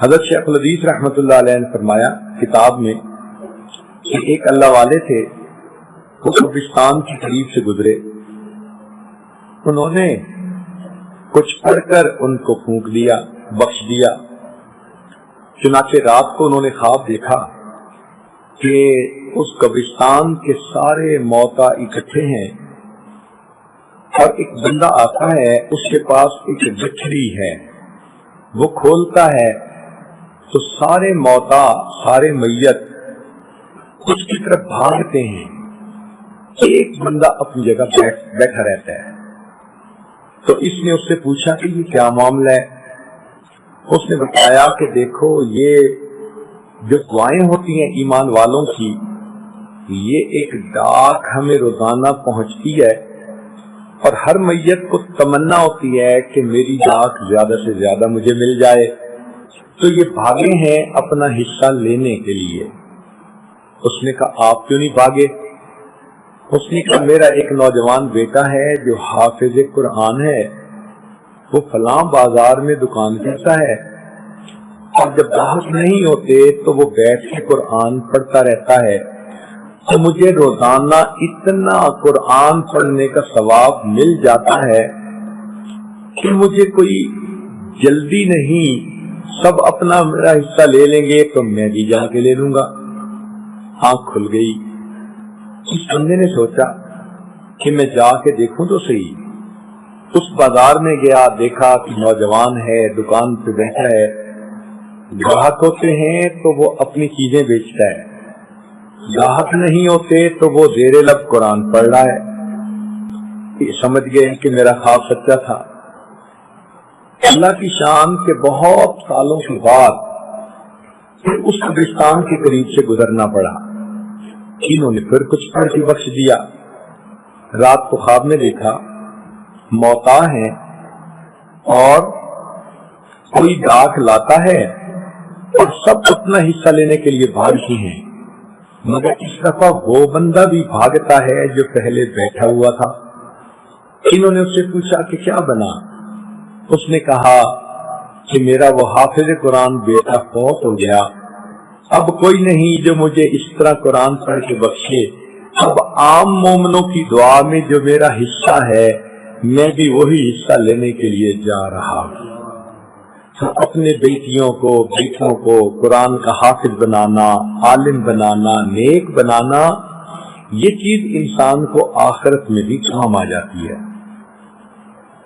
حضرت شیخ الحدیث رحمۃ اللہ علیہ نے فرمایا کتاب میں کہ ایک اللہ والے تھے، وہ قبرستان کے قریب سے گزرے، انہوں نے کچھ پڑھ کر ان کو پھونک دیا، بخش دیا۔ چنانچہ رات کو انہوں نے خواب دیکھا کہ اس قبرستان کے سارے موتا اکٹھے ہیں اور ایک بندہ آتا ہے، اس کے پاس ایک گٹھڑی ہے، وہ کھولتا ہے تو سارے موتا، سارے میت اس کی طرف بھاگتے ہیں، ایک بندہ اپنی جگہ بیٹھا رہتا ہے۔ تو اس نے اس سے پوچھا کہ یہ کیا معاملہ ہے؟ اس نے بتایا کہ دیکھو، یہ جو دعائیں ہوتی ہیں ایمان والوں کی، یہ ایک ڈاک ہمیں روزانہ پہنچتی ہے اور ہر میت کو تمنا ہوتی ہے کہ میری ڈاک زیادہ سے زیادہ مجھے مل جائے، تو یہ بھاگے ہیں اپنا حصہ لینے کے لیے۔ اس نے کہا آپ کیوں نہیں بھاگے؟ اس نے کہا میرا ایک نوجوان بیٹا ہے جو حافظ قرآن ہے، وہ فلاں بازار میں دکان کرتا ہے اور جب گاہک نہیں ہوتے تو وہ بیٹھ کے قرآن پڑھتا رہتا ہے، تو مجھے روزانہ اتنا قرآن پڑھنے کا ثواب مل جاتا ہے کہ مجھے کوئی جلدی نہیں، سب اپنا میرا حصہ لے لیں گے تو میں بھی جا کے لے لوں گا۔ آنکھ کھل گئی۔ اس بندے نے سوچا کہ میں جا کے دیکھوں تو صحیح۔ اس بازار میں گیا، دیکھا کہ نوجوان ہے، دکان پہ بیٹھا ہے، گاہک ہوتے ہیں تو وہ اپنی چیزیں بیچتا ہے، گاہک نہیں ہوتے تو وہ زیر لب قرآن پڑھ رہا ہے۔ سمجھ گئے کہ میرا خواب سچا تھا۔ اللہ کی شان کے بہت سالوں کے بعد پھر اس قبرستان کے قریب سے گزرنا پڑا، انہوں نے پھر کچھ پڑھ کے بخش دیا۔ رات کو خواب میں دیکھا موتا ہیں اور کوئی ڈاک لاتا ہے اور سب اپنا حصہ لینے کے لیے بھاگتے ہیں، مگر اس دفعہ وہ بندہ بھی بھاگتا ہے جو پہلے بیٹھا ہوا تھا۔ انہوں نے اس سے پوچھا کہ کیا بنا؟ اس نے کہا کہ میرا وہ حافظ قرآن بیٹا فوت ہو گیا، اب کوئی نہیں جو مجھے اس طرح قرآن پڑھ کے بخشے، اب عام مومنوں کی دعا میں جو میرا حصہ ہے میں بھی وہی حصہ لینے کے لیے جا رہا ہوں۔ اپنے بیٹیوں کو، بیٹوں کو قرآن کا حافظ بنانا، عالم بنانا، نیک بنانا، یہ چیز انسان کو آخرت میں بھی کام آ جاتی ہے۔